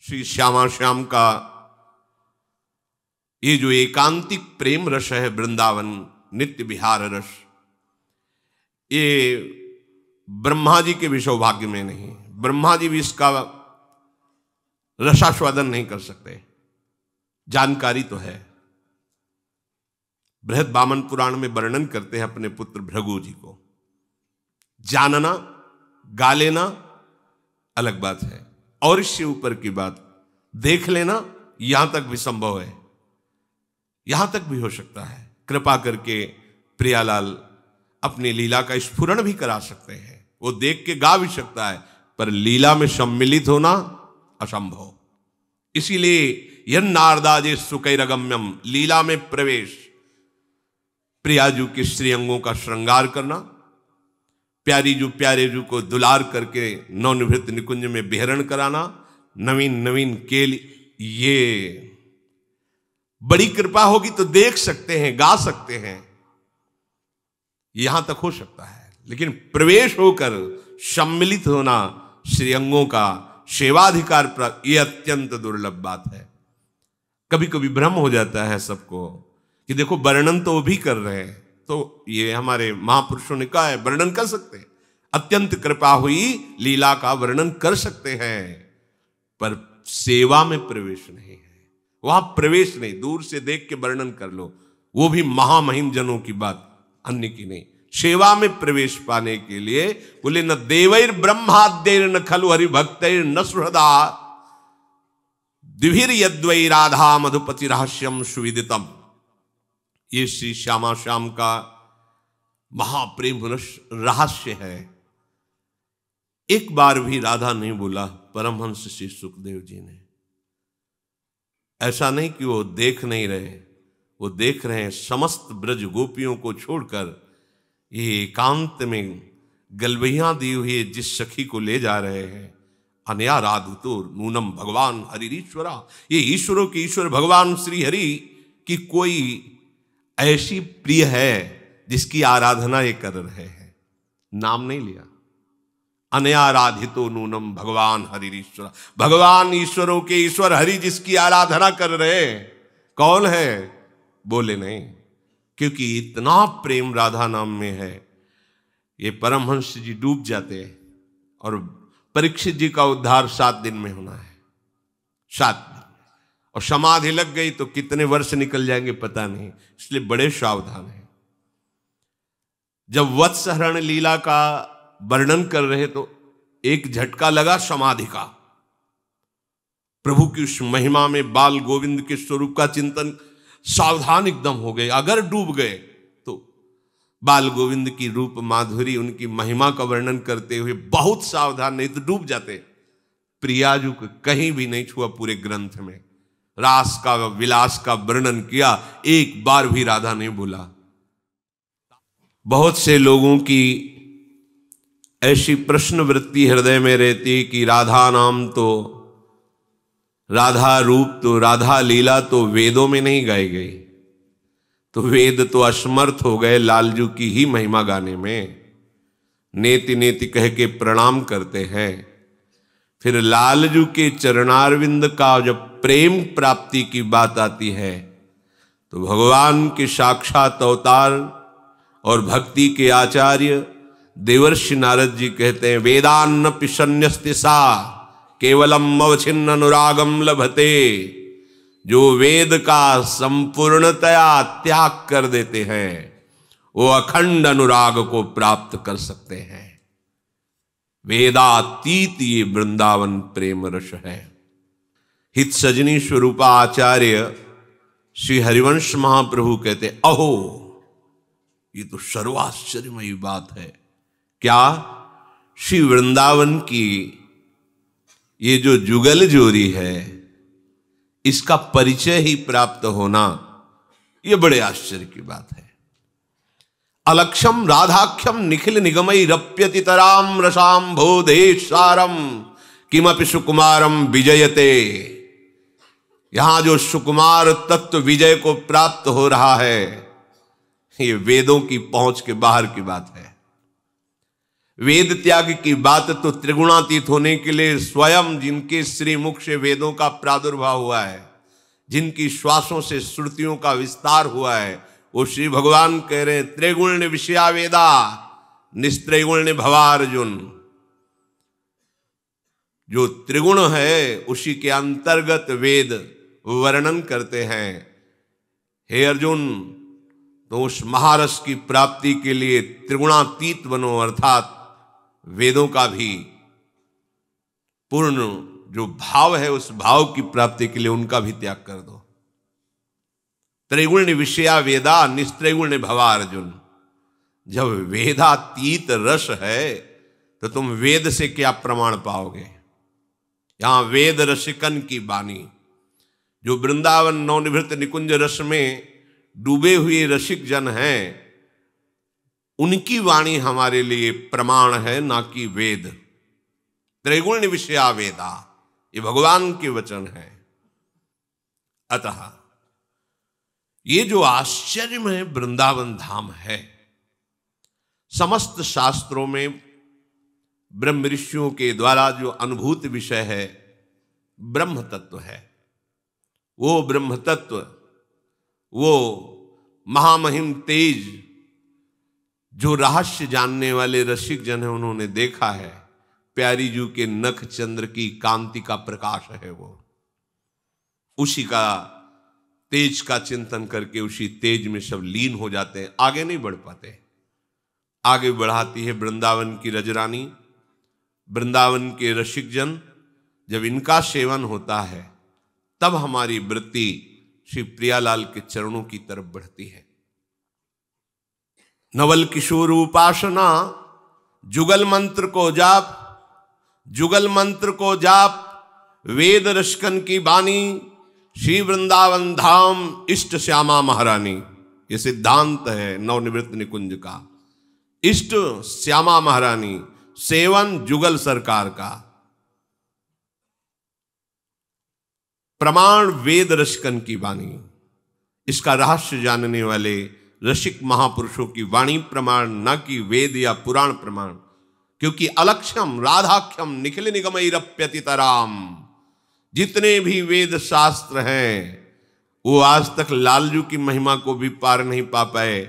श्री श्यामा श्याम का ये जो एकांतिक प्रेम रस है, वृंदावन नित्य विहार रस, ये ब्रह्मा जी के भी सौभाग्य में नहीं। ब्रह्मा जी भी इसका रसास्वादन नहीं कर सकते। जानकारी तो है, बृहद वामन पुराण में वर्णन करते हैं अपने पुत्र भृगु जी को। जानना गा लेना अलग बात है, और इससे ऊपर की बात देख लेना यहां तक भी संभव है, यहां तक भी हो सकता है। कृपा करके प्रियालाल अपनी लीला का स्फुरण भी करा सकते हैं, वो देख के गा भी सकता है, पर लीला में सम्मिलित होना असंभव। इसीलिए यह नारदाजे सुकैरगम्यम, लीला में प्रवेश, प्रियाजू के श्रीअंगों का श्रृंगार करना, प्यारी जू प्यारे जू को दुलार करके नवनिवृत्त निकुंज में विहरण कराना, नवीन नवीन केल, ये बड़ी कृपा होगी तो देख सकते हैं, गा सकते हैं, यहां तक हो सकता है। लेकिन प्रवेश होकर सम्मिलित होना, श्रीअंगों का सेवाधिकार प्राप्त, यह अत्यंत दुर्लभ बात है। कभी कभी भ्रम हो जाता है सबको कि देखो वर्णन तो वो भी कर रहे हैं, तो ये हमारे महापुरुषों ने कहा है वर्णन कर सकते हैं, अत्यंत कृपा हुई लीला का वर्णन कर सकते हैं, पर सेवा में प्रवेश नहीं है, वहां प्रवेश नहीं। दूर से देख के वर्णन कर लो, वो भी महामहिम जनों की बात, अन्य की नहीं। सेवा में प्रवेश पाने के लिए बोले न देवैर ब्रह्माद्यैर न खलु हरि भक्तैर न सुहृदा द्विभिर यद्वै राधा मधुपति रहस्यम सुविदितम। ये श्री श्यामा श्याम का महाप्रेम रहस्य है। एक बार भी राधा नहीं बोला परमहंस श्री सुखदेव जी ने। ऐसा नहीं कि वो देख नहीं रहे, वो देख रहे हैं। समस्त ब्रज गोपियों को छोड़कर ये एकांत में गलबैया दी हुई जिस सखी को ले जा रहे हैं, अनया राधितो नूनम भगवान हरिश्वरा, ये ईश्वरों के ईश्वर भगवान श्री हरि की कोई ऐसी प्रिय है जिसकी आराधना ये कर रहे हैं। नाम नहीं लिया, अनयाराधितो नूनम भगवान हरिश्वरा, भगवान ईश्वरों के ईश्वर हरि जिसकी आराधना कर रहे हैं, कौन है? बोले नहीं, क्योंकि इतना प्रेम राधा नाम में है। ये परमहंस जी डूब जाते हैं और परीक्षित जी का उद्धार 7 दिन में होना है, 7 दिन, और समाधि लग गई तो कितने वर्ष निकल जाएंगे पता नहीं, इसलिए बड़े सावधान हैं। जब वत्सहरण लीला का वर्णन कर रहे तो एक झटका लगा समाधि का। प्रभु की उस महिमा में बाल गोविंद के स्वरूप का चिंतन, सावधान एकदम हो गए। अगर डूब गए तो बाल गोविंद की रूप माधुरी, उनकी महिमा का वर्णन करते हुए बहुत सावधान, नहीं तो डूब जाते। प्रियाजू को कहीं भी नहीं छुआ पूरे ग्रंथ में, रास का विलास का वर्णन किया, एक बार भी राधा नहीं बोला। बहुत से लोगों की ऐसी प्रश्न वृत्ति हृदय में रहती कि राधा नाम तो, राधा रूप तो, राधा लीला तो वेदों में नहीं गाई गई, तो वेद तो असमर्थ हो गए लालजू की ही महिमा गाने में। नेति नेति कह के प्रणाम करते हैं, फिर लालजू के चरणारविंद का जब प्रेम प्राप्ति की बात आती है तो भगवान के साक्षात अवतार और भक्ति के आचार्य देवर्षि नारद जी कहते हैं, वेदान्न पिशन्यस्ति सा केवलम अवच्छिन्न अनुरागम लभते। जो वेद का संपूर्णतया त्याग कर देते हैं वो अखंड अनुराग को प्राप्त कर सकते हैं। वेदातीत ये वृंदावन प्रेम रस है। हित सजनी स्वरूपा आचार्य श्री हरिवंश महाप्रभु कहते, अहो ये तो सर्वाश्चर्यमयी बात है। क्या? श्री वृंदावन की ये जो जुगल जोड़ी है, इसका परिचय ही प्राप्त होना, ये बड़े आश्चर्य की बात है। अलक्षम राधाख्यम निखिल निगमई रप्यति तराम रसाम बोधेशारम किमपि सुकुमारम विजयते। यहां जो सुकुमार तत्व विजय को प्राप्त हो रहा है, ये वेदों की पहुंच के बाहर की बात है। वेद त्याग की बात तो त्रिगुणातीत होने के लिए स्वयं जिनके श्रीमुख से वेदों का प्रादुर्भाव हुआ है, जिनकी श्वासों से श्रुतियों का विस्तार हुआ है, वो श्री भगवान कह रहे हैं त्रिगुण विषया वेदा निस्त्रिगुण भवा अर्जुन। जो त्रिगुण है उसी के अंतर्गत वेद वर्णन करते हैं। हे अर्जुन, तो उस महारस की प्राप्ति के लिए त्रिगुणातीत बनो, अर्थात वेदों का भी पूर्ण जो भाव है उस भाव की प्राप्ति के लिए उनका भी त्याग कर दो। त्रिगुण विषया वेदा निस्त्रिगुण भवा अर्जुन। जब वेदातीत रस है तो तुम वेद से क्या प्रमाण पाओगे। यहां वेद रसिकन की वाणी, जो वृंदावन नवनिवृत्त निकुंज रस में डूबे हुए रसिक जन हैं, उनकी वाणी हमारे लिए प्रमाण है, ना कि वेद। त्रिगुण विषया वेदा, ये भगवान के वचन है। अतः ये जो आश्चर्यमय वृंदावन धाम है, समस्त शास्त्रों में ब्रह्म ऋषियों के द्वारा जो अनुभूत विषय है ब्रह्म तत्व है। वो ब्रह्म तत्व, वो महामहिम तेज जो रहस्य जानने वाले रसिक जन है उन्होंने देखा है। प्यारी जू के नख चंद्र की कांति का प्रकाश है वो, उसी का तेज का चिंतन करके उसी तेज में सब लीन हो जाते हैं, आगे नहीं बढ़ पाते। आगे बढ़ाती है वृंदावन की रजरानी, वृंदावन के रसिक जन। जब इनका सेवन होता है तब हमारी वृत्ति श्री प्रियालाल के चरणों की तरफ बढ़ती है। नवल किशोर उपासना, जुगल मंत्र को जाप, जुगल मंत्र को जाप, वेद रसकन की बानी, श्री वृंदावन धाम इष्ट श्यामा महारानी। ये सिद्धांत है नवनिवृत्त निकुंज का। इष्ट श्यामा महारानी, सेवन जुगल सरकार का। प्रमाण वेद रसकन की वाणी, इसका रहस्य जानने वाले रसिक महापुरुषों की वाणी प्रमाण, न कि वेद या पुराण प्रमाण। क्योंकि अलक्ष्यम राधाख्यम निखिल निगमैरप्यतितराम, जितने भी वेद शास्त्र हैं वो आज तक लालजू की महिमा को भी पार नहीं पा पाए।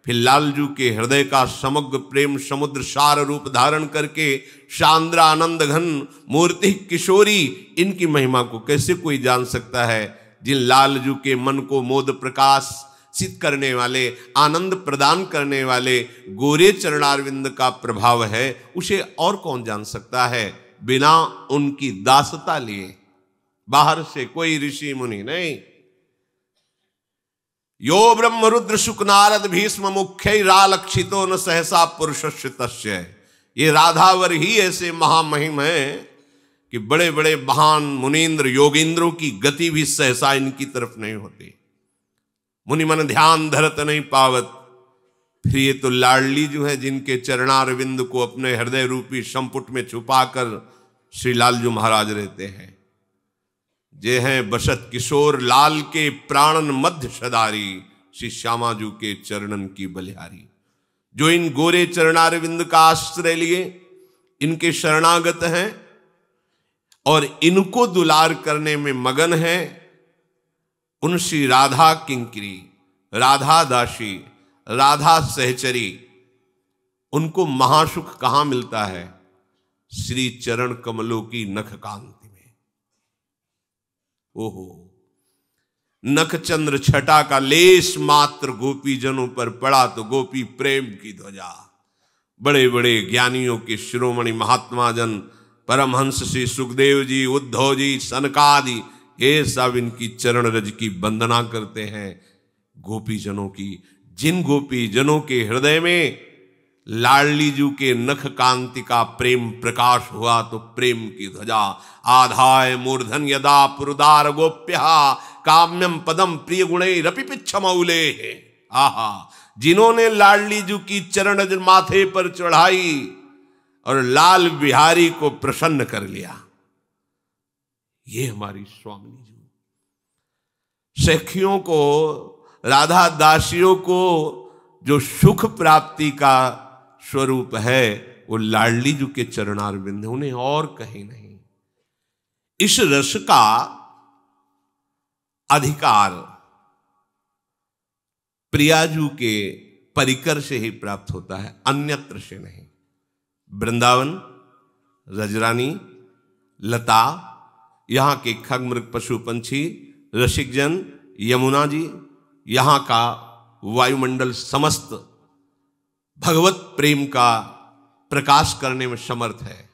फिर लालजू के हृदय का समग्र प्रेम समुद्र सार रूप धारण करके शांद्रा आनंद घन मूर्ति किशोरी, इनकी महिमा को कैसे कोई जान सकता है। जिन लालजू के मन को मोद प्रकाश सिद्ध करने वाले, आनंद प्रदान करने वाले गोरे चरणारविंद का प्रभाव है, उसे और कौन जान सकता है बिना उनकी दासता लिए। बाहर से कोई ऋषि मुनि नहीं। यो ब्रह्म रुद्र शुक नारद भीष्म मुख्य रालक्षितो न सहसा पुरुषस्य तस्य। ये राधावर ही ऐसे महामहिम है कि बड़े बड़े महान मुनीन्द्र योगेंद्रों की गति भी सहसा इनकी तरफ नहीं होती। मुनि मन ध्यान धरत नहीं पावत। फिर ये तो लाडली जो है, जिनके चरणारविंद को अपने हृदय रूपी संपुट में छुपाकर श्री लालजू महाराज रहते हैं। जे हैं बसत किशोर लाल के प्राणन मध्य सदारी, श्री श्यामाजू के चरणन की बलिहारी। जो इन गोरे चरणारविंद का आश्रय लिए, इनके शरणागत हैं और इनको दुलार करने में मगन है, उन श्री राधा किंकरी, राधा दासी, राधा सहचरी, उनको महासुख कहां मिलता है? श्री चरण कमलों की नख कांति में। ओहो, नख चंद्र छटा का लेस मात्र गोपी जनों पर पड़ा तो गोपी प्रेम की ध्वजा। बड़े बड़े ज्ञानियों के शिरोमणि महात्मा जन, परमहंस श्री सुखदेव जी, उद्धव जी, सनकादि, ये सब इनकी चरण रज की वंदना करते हैं। गोपी जनों की, जिन गोपी जनों के हृदय में लाडली जू के नख कांति का प्रेम प्रकाश हुआ तो प्रेम की ध्वजा। आधाय मूर्धन यदा पुरुदार गोप्या काम्यम पदम प्रिय गुणे रपि पिच्छमौले। आहा, जिन्होंने लाडली जू की चरण रज माथे पर चढ़ाई और लाल बिहारी को प्रसन्न कर लिया, ये हमारी स्वामिनी जी। सखियों को, राधा दासियों को जो सुख प्राप्ति का स्वरूप है वो लाडली जी के चरणारविंद, उन्हें और कहीं नहीं। इस रस का अधिकार प्रियाजू के परिकर से ही प्राप्त होता है, अन्यत्र से नहीं। वृंदावन, रजरानी, लता, यहाँ के खग मृग पशु पंछी, रसिकजन, यमुना जी, यहाँ का वायुमंडल समस्त भगवत प्रेम का प्रकाश करने में समर्थ है।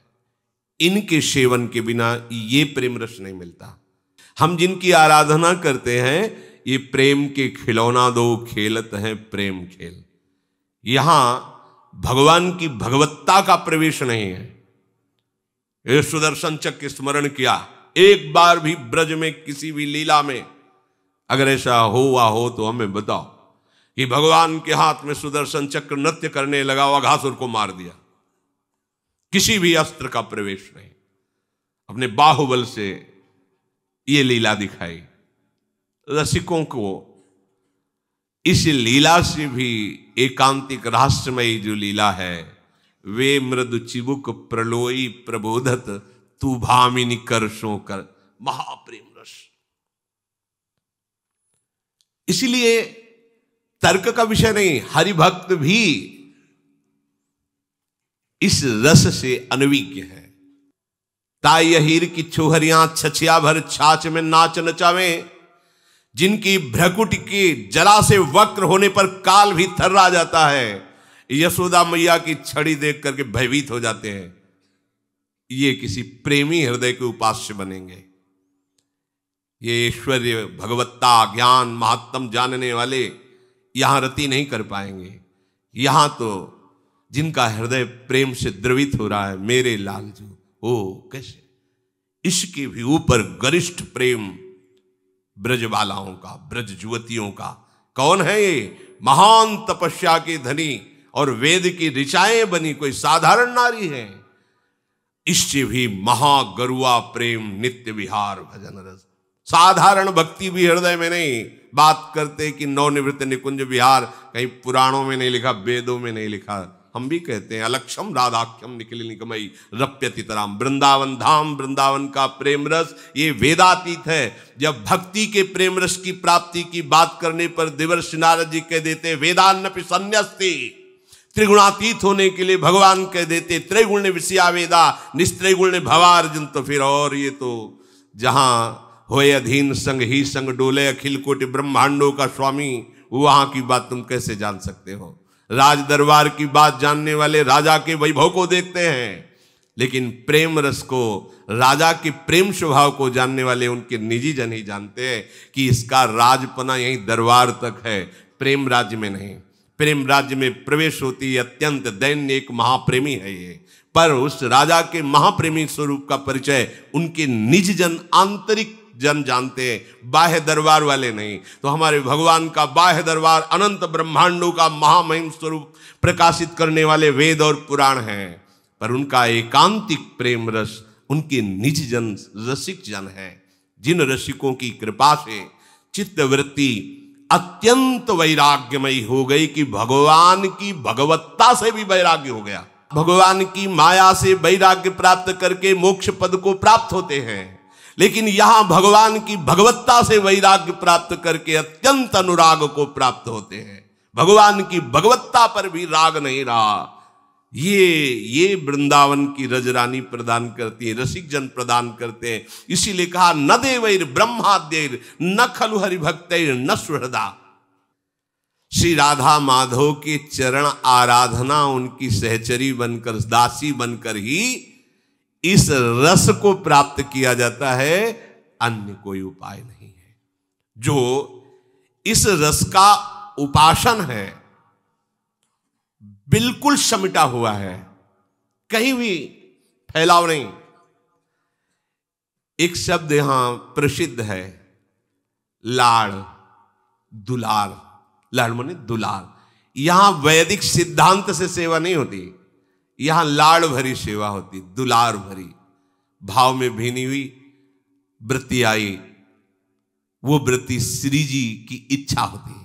इनके सेवन के बिना ये प्रेम रस नहीं मिलता। हम जिनकी आराधना करते हैं, ये प्रेम के खिलौना दो खेलत हैं प्रेम खेल। यहां भगवान की भगवत्ता का प्रवेश नहीं है। ये सुदर्शन चक्र स्मरण किया, एक बार भी ब्रज में किसी भी लीला में अगर ऐसा हुआ हो तो हमें बताओ कि भगवान के हाथ में सुदर्शन चक्र नृत्य करने लगा, अघासुर को मार दिया। किसी भी अस्त्र का प्रवेश नहीं, अपने बाहुबल से ये लीला दिखाई। रसिकों को इस लीला से भी एकांतिक रहस्यमयी जो लीला है, वे मृदु चिबुक प्रलोई प्रबोधत तू भामिनी करशों कर, महाप्रेम रस। इसलिए तर्क का विषय नहीं, हरिभक्त भी इस रस से अनविज्ञ है। ताई हीर की छोहरियां छछिया भर छाछ में नाच नचावे, जिनकी भ्रकुट के जरा से वक्र होने पर काल भी थर्रा जाता है, यशोदा मैया की छड़ी देख करके भयभीत हो जाते हैं। ये किसी प्रेमी हृदय के उपास्य बनेंगे। ये ऐश्वर्य, भगवत्ता, ज्ञान, महात्म जानने वाले यहां रति नहीं कर पाएंगे। यहां तो जिनका हृदय प्रेम से द्रवित हो रहा है, मेरे लालजू, ओ कैसे इसके भी ऊपर गरिष्ठ प्रेम ब्रजबालाओं का, ब्रज युवतियों का। कौन है ये? महान तपस्या के धनी और वेद की ऋचाएं बनी कोई साधारण नारी है। इससे भी महागरुआ प्रेम, नित्य विहार भजन रस। साधारण भक्ति भी हृदय में नहीं। बात करते कि नवनिवृत्त निकुंज विहार, कहीं पुराणों में नहीं लिखा, वेदों में नहीं लिखा। हम भी कहते हैं अलक्षम राधाख्यम निखिल निकमई रप्यतितराम। वृंदावन धाम, वृंदावन का प्रेम रस ये वेदातीत है। जब भक्ति के प्रेम रस की प्राप्ति की बात करने पर देवर्षि नारद जी कह देते वेदान्नपि संन्यस्ति, त्रिगुणातीत होने के लिए भगवान कह देते त्रैगुण्य विषया वेदा निस्त्रैगुण्य भवार्जुन। तो फिर और ये तो जहां होए अधीन संग ही संग डोले अखिल कोटि ब्रह्मांडों का स्वामी, वहां की बात तुम कैसे जान सकते हो? राज दरबार की बात जानने वाले राजा के वैभव को देखते हैं, लेकिन प्रेम रस को, राजा के प्रेम स्वभाव को जानने वाले उनके निजी जन ही जानते हैं कि इसका राजपना यहीं दरबार तक है, प्रेम राज्य में नहीं। प्रेम राज्य में प्रवेश होती है अत्यंत दैन्य एक महाप्रेमी है ये, पर उस राजा के महाप्रेमी स्वरूप का परिचय उनके निज जन, आंतरिक जन जानते हैं, बाह्य दरबार वाले नहीं। तो हमारे भगवान का बाह्य दरबार अनंत ब्रह्मांडों का महामहिम स्वरूप प्रकाशित करने वाले वेद और पुराण हैं, पर उनका एकांतिक प्रेम रस उनके निज जन, रसिक जन है। जिन रसिकों की कृपा से चित्तवृत्ति अत्यंत वैराग्यमयी हो गई कि भगवान की भगवत्ता से भी वैराग्य हो गया। भगवान की माया से वैराग्य प्राप्त करके मोक्ष पद को प्राप्त होते हैं, लेकिन यहां भगवान की भगवत्ता से वैराग्य प्राप्त करके अत्यंत अनुराग को प्राप्त होते हैं। भगवान की भगवत्ता पर भी राग नहीं रहा। ये वृंदावन की रजरानी प्रदान करती है, रसिक जन प्रदान करते हैं। इसीलिए कहा न देवैर ब्रह्माद्यैर न खलु हरिभक्तैर न सुहृदा। श्री राधा माधव के चरण आराधना उनकी सहचरी बनकर, दासी बनकर ही इस रस को प्राप्त किया जाता है, अन्य कोई उपाय नहीं है। जो इस रस का उपासन है बिल्कुल समिटा हुआ है, कहीं भी फैलाव नहीं। एक शब्द यहां प्रसिद्ध है, लाड़, दुलार। लाड़ माने दुलार। यहां वैदिक सिद्धांत से सेवा नहीं होती, यहां लाड़ भरी सेवा होती, दुलार भरी। भाव में भीनी हुई वृत्ति आई, वो वृत्ति श्री जी की इच्छा होती है।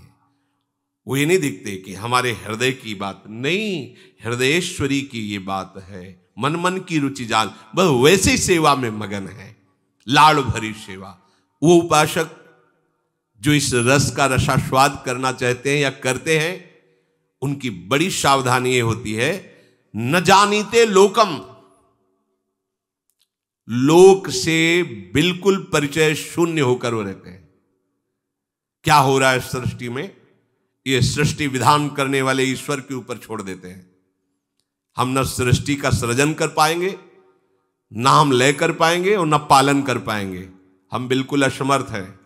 वो ये नहीं दिखते कि हमारे हृदय की बात नहीं, हृदयेश्वरी की ये बात है। मन मन की रुचि जान, वह वैसे सेवा में मगन है, लाड़ भरी सेवा। वो उपासक जो इस रस का रसास्वाद करना चाहते हैं या करते हैं, उनकी बड़ी सावधानी ये होती है, न जानीते लोकम, लोक से बिल्कुल परिचय शून्य होकर वो रहते हैं। क्या हो रहा है सृष्टि में, ये सृष्टि विधान करने वाले ईश्वर के ऊपर छोड़ देते हैं। हम न सृष्टि का सृजन कर पाएंगे, ना हम लय कर पाएंगे और न पालन कर पाएंगे। हम बिल्कुल असमर्थ हैं।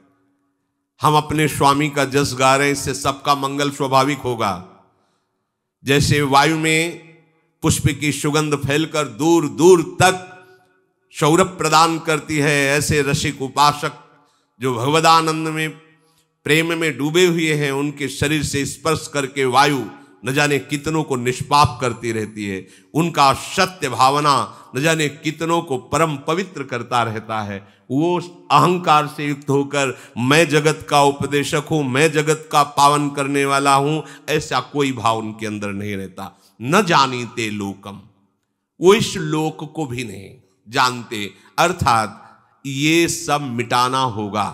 हम अपने स्वामी का जस गा रहे हैं, इससे सबका मंगल स्वाभाविक होगा। जैसे वायु में पुष्प की सुगंध फैलकर दूर दूर तक सौरभ प्रदान करती है, ऐसे रसिक उपासक जो भगवदानंद में प्रेम में डूबे हुए हैं, उनके शरीर से स्पर्श करके वायु न जाने कितनों को निष्पाप करती रहती है। उनका सत्य भावना न जाने कितनों को परम पवित्र करता रहता है। वो अहंकार से युक्त होकर मैं जगत का उपदेशक हूं, मैं जगत का पावन करने वाला हूं, ऐसा कोई भाव उनके अंदर नहीं रहता। न जानीते लोकम, वो इस लोक को भी नहीं जानते, अर्थात ये सब मिटाना होगा।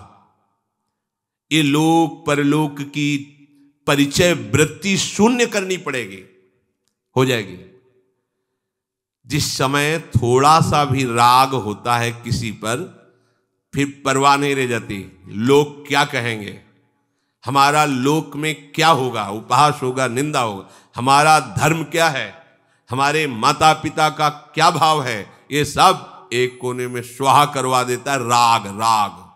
ये लोक परलोक की परिचय वृत्ति शून्य करनी पड़ेगी, हो जाएगी। जिस समय थोड़ा सा भी राग होता है किसी पर, फिर परवाह नहीं रह जाती, लोग क्या कहेंगे, हमारा लोक में क्या होगा, उपहास होगा, निंदा होगा, हमारा धर्म क्या है, हमारे माता पिता का क्या भाव है, ये सब एक कोने में स्वाहा करवा देता है राग। राग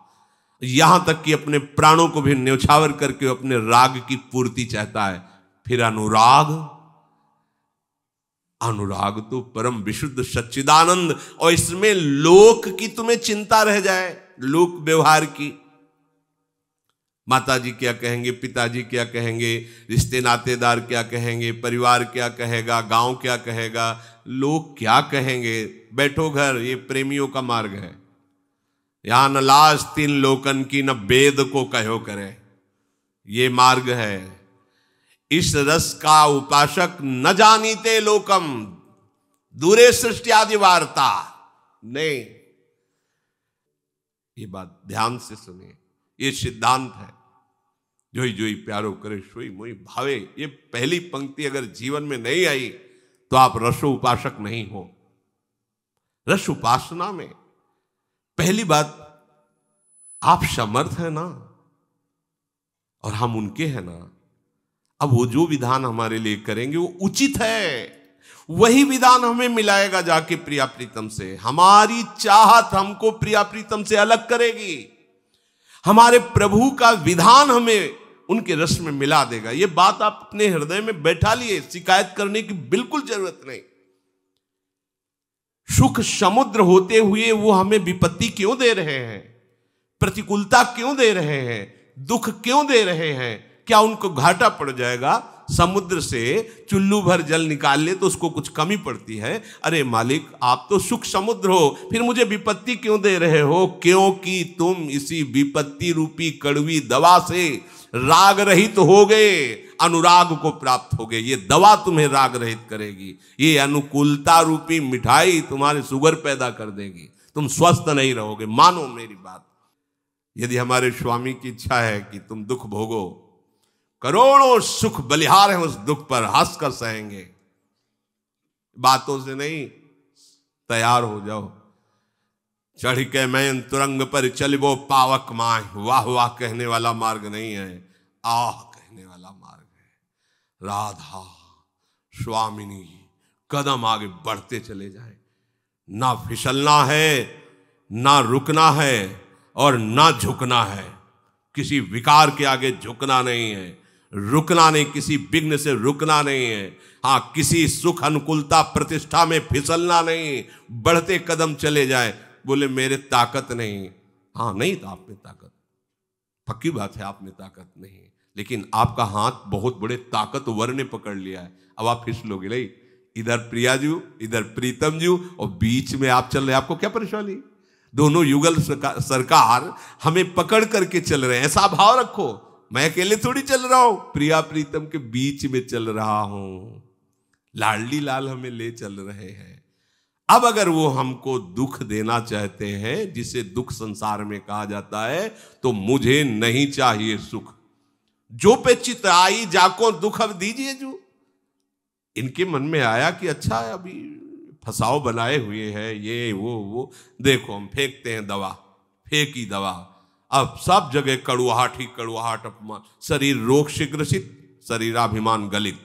यहां तक कि अपने प्राणों को भी न्यौछावर करके अपने राग की पूर्ति चाहता है। फिर अनुराग, अनुराग तो परम विशुद्ध सच्चिदानंद, और इसमें लोक की तुम्हें चिंता रह जाए, लोक व्यवहार की, माता जी क्या कहेंगे, पिताजी क्या कहेंगे, रिश्ते नातेदार क्या कहेंगे, परिवार क्या कहेगा, गांव क्या कहेगा, लोग क्या कहेंगे। बैठो घर, ये प्रेमियों का मार्ग है। यहां न लाज तीन लोकन की, न वेद को कहो करे, ये मार्ग है। इस रस का उपासक न जानीते लोकम, दूरे सृष्टि आदि वार्ता नहीं। ये बात ध्यान से सुनिए, ये सिद्धांत है। जोई जोई प्यारो करे सोई मोई भावे, ये पहली पंक्ति अगर जीवन में नहीं आई तो आप रसो उपासक नहीं हो। रस उपासना में पहली बात, आप समर्थ है ना, और हम उनके हैं ना। अब वो जो विधान हमारे लिए करेंगे वो उचित है, वही विधान हमें मिलाएगा जाके प्रिया प्रीतम से। हमारी चाहत हमको प्रिया प्रीतम से अलग करेगी, हमारे प्रभु का विधान हमें उनके रस में मिला देगा। ये बात आप अपने हृदय में बैठा लिए, शिकायत करने की बिल्कुल जरूरत नहीं। सुख समुद्र होते हुए वो हमें विपत्ति क्यों दे रहे हैं, प्रतिकूलता क्यों दे रहे हैं, दुख क्यों दे रहे हैं? क्या उनको घाटा पड़ जाएगा? समुद्र से चुल्लू भर जल निकाल ले तो उसको कुछ कमी पड़ती है? अरे मालिक, आप तो सुख समुद्र हो, फिर मुझे विपत्ति क्यों दे रहे हो? क्योंकि तुम इसी विपत्ति रूपी कड़वी दवा से राग रहित हो गए, अनुराग को प्राप्त हो गए। ये दवा तुम्हें राग रहित करेगी, ये अनुकूलता रूपी मिठाई तुम्हारे शुगर पैदा कर देगी, तुम स्वस्थ नहीं रहोगे। मानो मेरी बात। यदि हमारे स्वामी की इच्छा है कि तुम दुख भोगो, करोड़ों सुख बलिहार हैं उस दुख पर, हंस कर सहेंगे, बातों से नहीं, तैयार हो जाओ। चढ़ के मैं तुरंग पर चलिबो पावक माह, वाह वाह कहने वाला मार्ग नहीं है, आह कहने वाला मार्ग है। राधा स्वामिनी, कदम आगे बढ़ते चले जाए, ना फिसलना है, ना रुकना है और ना झुकना है। किसी विकार के आगे झुकना नहीं है, रुकना नहीं, किसी विघ्न से रुकना नहीं है। हाँ, किसी सुख अनुकूलता प्रतिष्ठा में फिसलना नहीं, बढ़ते कदम चले जाए। बोले मेरे ताकत नहीं, हाँ नहीं, तो आप में ताकत, पक्की बात है, आप में ताकत नहीं, लेकिन आपका हाथ बहुत बड़े ताकतवर ने पकड़ लिया है। अब आप फिसलोगे नहीं, इधर प्रिया जी, इधर प्रीतम जी, और बीच में आप चल रहे, आपको क्या परेशानी? दोनों युगल सरकार हमें पकड़ करके चल रहे हैं, ऐसा भाव रखो। मैं अकेले थोड़ी चल रहा हूं, प्रिया प्रीतम के बीच में चल रहा हूं। लाडली लाल हमें ले चल रहे हैं। अब अगर वो हमको दुख देना चाहते हैं, जिसे दुख संसार में कहा जाता है, तो मुझे नहीं चाहिए सुख। जो पे चित आई जाको दुख अब दीजिए। जो इनके मन में आया कि अच्छा अभी फसाव बनाए हुए हैं ये वो, देखो हम फेंकते हैं दवा, फेंकी दवा। अब सब जगह कड़ुआहट ही कड़ुआहट, अपमान, शरीर रोग से ग्रसित, शरीराभिमान गलित,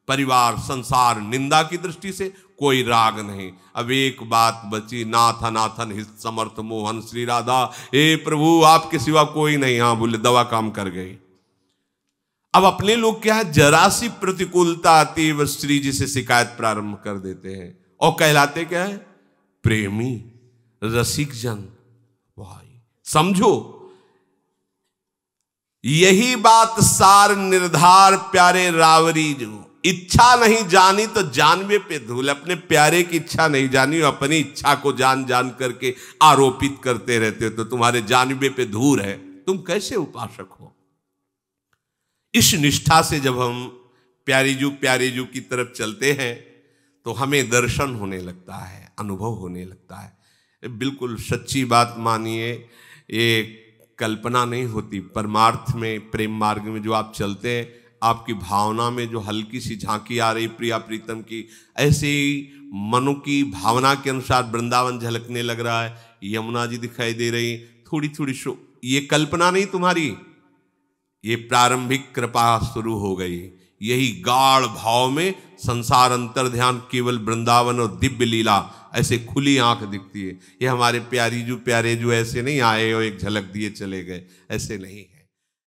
परिवार संसार निंदा की दृष्टि से कोई राग नहीं। अब एक बात बची, नाथ अनाथन हित समर्थ मोहन श्री राधा, हे प्रभु आपके सिवा कोई नहीं। हाँ बोले, दवा काम कर गई। अब अपने लोग क्या है, जरा सी प्रतिकूलता आती है बस श्री जी से शिकायत प्रारंभ कर देते हैं, और कहलाते क्या है, प्रेमी रसिक जन। भाई समझो, यही बात सार निर्धार प्यारे रावरी। जो इच्छा नहीं जानी तो जानवे पे धूल। अपने प्यारे की इच्छा नहीं जानी, अपनी इच्छा को जान जान करके आरोपित करते रहते हो, तो तुम्हारे जानवे पे धूल है, तुम कैसे उपासक हो। इस निष्ठा से जब हम प्यारी जू की तरफ चलते हैं तो हमें दर्शन होने लगता है, अनुभव होने लगता है। बिल्कुल सच्ची बात मानिए, ये कल्पना नहीं होती। परमार्थ में, प्रेम मार्ग में जो आप चलते हैं, आपकी भावना में जो हल्की सी झांकी आ रही प्रिया प्रीतम की, ऐसे ही मनु की भावना के अनुसार वृंदावन झलकने लग रहा है, यमुना जी दिखाई दे रही थोड़ी थोड़ी। ये कल्पना नहीं तुम्हारी, ये प्रारंभिक कृपा शुरू हो गई। यही गाढ़ भाव में संसार अंतर ध्यान, केवल वृंदावन और दिव्य लीला, ऐसे खुली आंख दिखती है। ये हमारे प्यारे जो ऐसे नहीं आए और एक झलक दिए चले गए, ऐसे नहीं है।